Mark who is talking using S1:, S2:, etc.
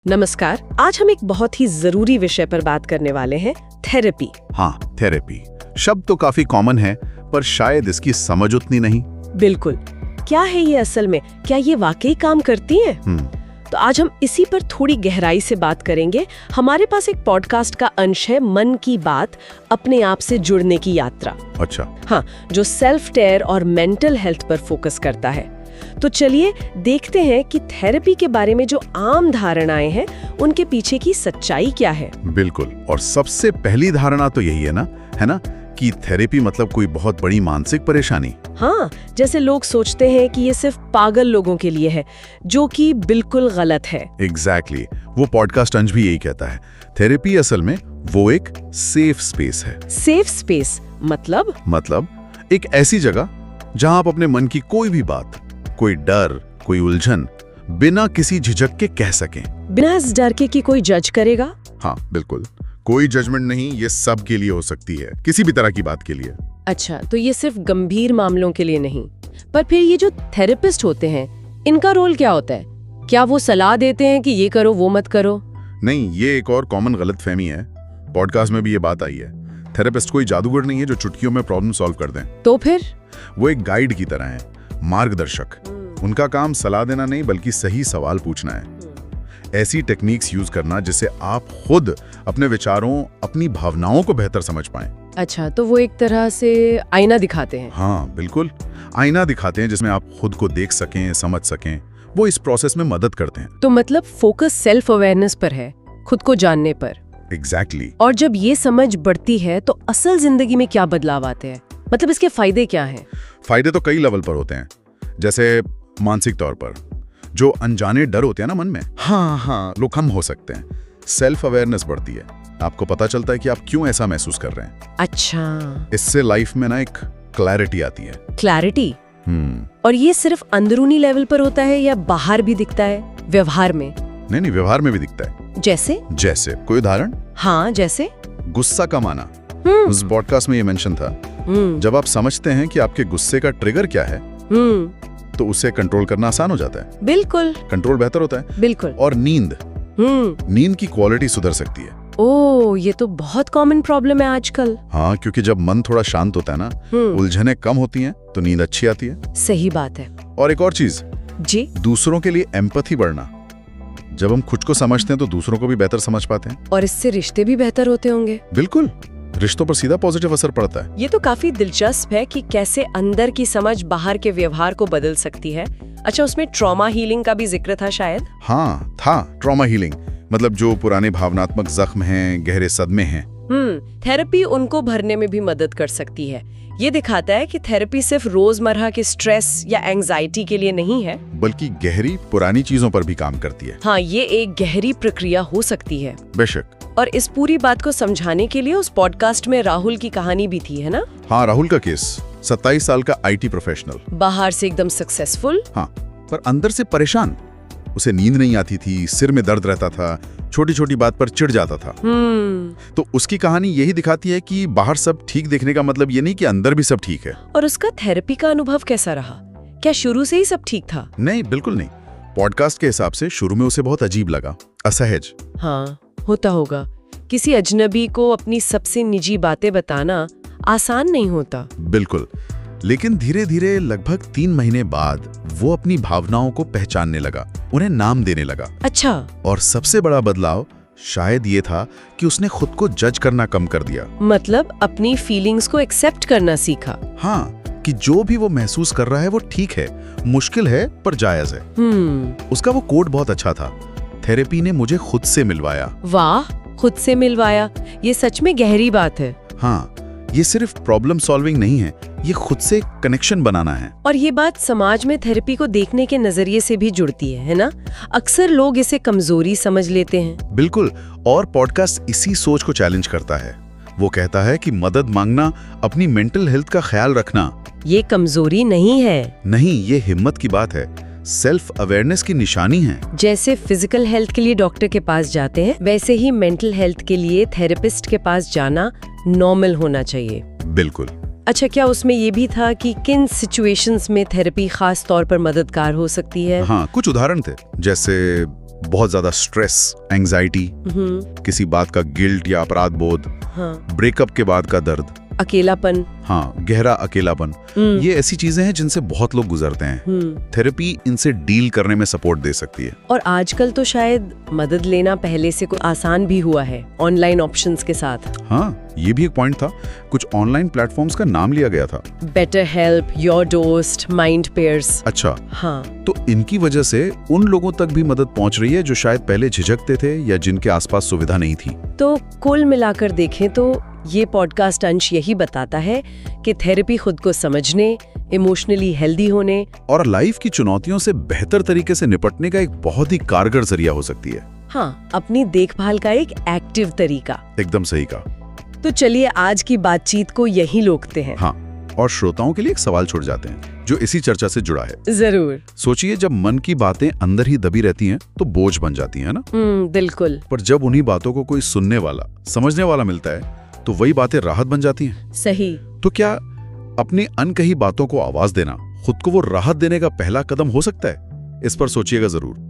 S1: नमस्कार। आज हम एक बहुत ही जरूरी विषय पर बात करने वाले हैं, थेरेपी।
S2: हाँ, थेरेपी शब्द तो काफी कॉमन है, पर शायद इसकी समझ उतनी नहीं।
S1: बिल्कुल। क्या है ये असल में? क्या ये वाकई काम करती है? तो आज हम इसी पर थोड़ी गहराई से बात करेंगे। हमारे पास एक पॉडकास्ट का अंश है, मन की बात, अपने आप से जुड़ने की यात्रा।
S2: अच्छा।
S1: हाँ, जो सेल्फ टेयर और मेंटल हेल्थ पर फोकस करता है। तो चलिए देखते हैं कि थेरेपी के बारे में जो आम धारणाएं हैं, उनके पीछे की सच्चाई क्या है।
S2: बिल्कुल। और सबसे पहली धारणा तो यही है ना, कि थेरेपी मतलब कोई बहुत बड़ी मानसिक परेशानी।
S1: हाँ, जैसे लोग सोचते हैं कि ये सिर्फ पागल लोगों के लिए है, जो कि बिल्कुल गलत है।
S2: एग्जैक्टली। वो पॉडकास्ट अंश भी यही कहता है। थेरेपी असल में वो एक सेफ स्पेस है।
S1: सेफ स्पेस मतलब
S2: एक ऐसी जगह जहां आप अपने मन की कोई भी बात, कोई डर, कोई उलझन बिना किसी झिझक के कह सकें।
S1: बिना इस डर के कि कोई जज करेगा।
S2: हाँ बिल्कुल, कोई जजमेंट नहीं। ये सब के लिए हो सकती है, किसी भी तरह की बात के लिए।
S1: अच्छा, तो ये सिर्फ गंभीर मामलों के लिए नहीं। पर फिर ये जो थेरेपिस्ट होते हैं, इनका रोल क्या होता है? क्या वो सलाह देते हैं कि ये करो वो मत करो?
S2: नहीं, ये एक और कॉमन गलतफहमी है। पॉडकास्ट में भी ये बात आई है। थेरेपिस्ट कोई जादूगर नहीं है जो चुटकियों में प्रॉब्लम सॉल्व कर दें।
S1: तो फिर
S2: वो एक गाइड की तरह है, मार्गदर्शक। उनका काम सलाह देना नहीं, बल्कि सही सवाल पूछना है। ऐसी टेक्निक्स यूज करना जिससे आप खुद अपने विचारों, अपनी भावनाओं को बेहतर समझ पाएं।
S1: अच्छा, तो वो एक तरह से आईना दिखाते हैं।
S2: हाँ बिल्कुल, आईना दिखाते हैं जिसमें आप खुद को देख सकें, समझ सकें। वो इस प्रोसेस में मदद करते हैं।
S1: तो मतलब फोकस सेल्फ अवेयरनेस पर है, खुद को जानने पर।
S2: एग्जैक्टली।
S1: और जब ये समझ बढ़ती है तो असल जिंदगी में क्या बदलाव आते हैं? मतलब इसके फायदे क्या हैं?
S2: फायदे तो कई लेवल पर होते हैं। जैसे मानसिक तौर पर जो अनजाने डर होते हैं ना मन में, हाँ, वो कम हो सकते हैं। सेल्फ अवेयरनेस बढ़ती है, आपको पता चलता है कि आप क्यों ऐसा महसूस कर रहे हैं।
S1: अच्छा,
S2: इससे लाइफ में ना एक क्लैरिटी आती है।
S1: क्लैरिटी। और ये सिर्फ अंदरूनी लेवल पर होता है या बाहर भी दिखता है, व्यवहार में?
S2: नहीं, व्यवहार में भी दिखता है।
S1: जैसे
S2: कोई उदाहरण?
S1: हाँ, जैसे
S2: गुस्सा कम आना। उस पॉडकास्ट में ये मेंशन था। जब आप समझते हैं कि आपके गुस्से का ट्रिगर क्या है, तो उसे कंट्रोल करना आसान हो जाता है।
S1: बिल्कुल,
S2: कंट्रोल बेहतर होता है।
S1: बिल्कुल।
S2: और नींद की क्वालिटी सुधर सकती है।
S1: ओह, ये तो बहुत कॉमन प्रॉब्लम है आजकल।
S2: हाँ, क्योंकि जब मन थोड़ा शांत होता है ना, उलझने कम होती हैं, तो नींद अच्छी आती है।
S1: सही बात है।
S2: और एक और चीज
S1: जी,
S2: दूसरों के लिए एम्पैथी बढ़ना। जब हम खुद को समझते हैं तो दूसरों को भी बेहतर समझ पाते हैं।
S1: और इससे रिश्ते भी बेहतर होते होंगे।
S2: बिल्कुल, रिश्तों पर सीधा पॉजिटिव असर पड़ता है।
S1: ये तो काफी दिलचस्प है कि कैसे अंदर की समझ बाहर के व्यवहार को बदल सकती है। अच्छा, उसमें ट्रॉमा हीलिंग का भी जिक्र था शायद?
S2: हाँ था। ट्रॉमा हीलिंग मतलब जो पुराने भावनात्मक जख्म हैं, गहरे सदमे हैं,
S1: थेरेपी उनको भरने में भी मदद कर सकती है। ये दिखाता है कि थेरेपी सिर्फ रोजमर्रा के स्ट्रेस या एंजाइटी के लिए नहीं है,
S2: बल्कि गहरी पुरानी चीजों पर भी काम करती है।
S1: हाँ, ये एक गहरी प्रक्रिया हो सकती है।
S2: बेशक।
S1: और इस पूरी बात को समझाने के लिए उस पॉडकास्ट में राहुल की कहानी भी थी, है ना?
S2: हाँ, राहुल का केस। 27 साल का IT प्रोफेशनल,
S1: बाहर से एकदम सक्सेसफुल,
S2: हाँ, पर अंदर से परेशान। उसे नींद नहीं आती थी, सिर में दर्द रहता था, छोटी छोटी बात पर चिढ़ जाता था। तो उसकी कहानी यही दिखाती है कि बाहर सब ठीक देखने का मतलब ये नहीं कि अंदर भी सब ठीक है।
S1: और उसका थेरेपी का अनुभव कैसा रहा? क्या शुरू से ही सब ठीक था?
S2: नहीं, बिल्कुल नहीं। पॉडकास्ट के हिसाब से शुरू में उसे बहुत अजीब लगा, असहज।
S1: हाँ, होता होगा। किसी अजनबी को अपनी सबसे निजी बातें बताना आसान नहीं होता।
S2: बिल्कुल। लेकिन धीरे धीरे लगभग 3 महीने बाद वो अपनी भावनाओं को पहचानने लगा, उन्हें नाम देने लगा।
S1: अच्छा।
S2: और सबसे बड़ा बदलाव शायद ये था कि उसने खुद को जज करना कम कर दिया।
S1: मतलब अपनी फीलिंग्स को एक्सेप्ट करना सीखा।
S2: हाँ, कि जो भी वो महसूस कर रहा है वो ठीक है, मुश्किल है पर जायज है। उसका वो कोड बहुत अच्छा था, थेरेपी ने मुझे खुद से मिलवाया।
S1: वाह, खुद से मिलवाया, ये सच में गहरी बात है।
S2: हाँ, ये सिर्फ प्रॉब्लम सॉल्विंग नहीं है, ये खुद से कनेक्शन बनाना है।
S1: और ये बात समाज में थेरेपी को देखने के नजरिए से भी जुड़ती है ना? अक्सर लोग इसे कमजोरी समझ लेते हैं।
S2: बिल्कुल। और पॉडकास्ट इसी सोच को चैलेंज करता है। वो कहता है कि मदद मांगना, अपनी मेंटल हेल्थ का ख्याल रखना,
S1: ये कमजोरी नहीं है।
S2: नहीं, ये हिम्मत की बात है, सेल्फ अवेयरनेस की निशानी है।
S1: जैसे फिजिकल हेल्थ के लिए डॉक्टर के पास जाते हैं, वैसे ही मेंटल हेल्थ के लिए थेरेपिस्ट के पास जाना नॉर्मल होना चाहिए।
S2: बिल्कुल।
S1: अच्छा, क्या उसमें ये भी था कि किन सिचुएशंस में थेरेपी खास तौर पर मददगार हो सकती है?
S2: हाँ, कुछ उदाहरण थे, जैसे बहुत ज्यादा स्ट्रेस, एंजाइटी, किसी बात का गिल्ट या अपराध बोध, ब्रेकअप के बाद का दर्द,
S1: अकेलापन,
S2: हाँ, गहरा अकेलापन, ये ऐसी चीजें हैं जिनसे बहुत लोग गुजरते हैं। थेरेपी इनसे डील करने में सपोर्ट दे सकती है।
S1: और आजकल तो शायद मदद लेना पहले से कुछ आसान भी हुआ है ऑनलाइन ऑप्शंस के साथ।
S2: हाँ, ये भी एक पॉइंट था। कुछ ऑनलाइन प्लेटफॉर्म्स का नाम लिया गया था,
S1: better help, your डोस्ट, mind pairs.
S2: अच्छा,
S1: हाँ,
S2: तो इनकी वजह से उन लोगों तक भी मदद पहुंच रही है जो शायद पहले झिझकते थे या जिनके आसपास सुविधा नहीं थी।
S1: तो कुल मिलाकर देखें तो ये पॉडकास्ट अंश यही बताता है कि थेरेपी खुद को समझने, इमोशनली हेल्दी होने
S2: और लाइफ की चुनौतियों से बेहतर तरीके से निपटने का एक बहुत ही कारगर जरिया हो सकती है।
S1: हाँ, अपनी देखभाल का एक एक्टिव तरीका।
S2: एकदम सही कहा।
S1: तो चलिए आज की बातचीत को यहीं रोकते हैं।
S2: हाँ, और श्रोताओं के लिए एक सवाल छोड़ जाते हैं जो इसी चर्चा से जुड़ा है।
S1: जरूर।
S2: सोचिए, जब मन की बातें अंदर ही दबी रहती हैं तो बोझ बन जाती है ना?
S1: बिल्कुल।
S2: पर जब उन्हीं बातों को कोई सुनने वाला, समझने वाला मिलता है तो वही बातें राहत बन जाती हैं।
S1: सही।
S2: तो क्या अपनी अनकही बातों को आवाज देना खुद को वो राहत देने का पहला कदम हो सकता है? इस पर सोचिएगा जरूर।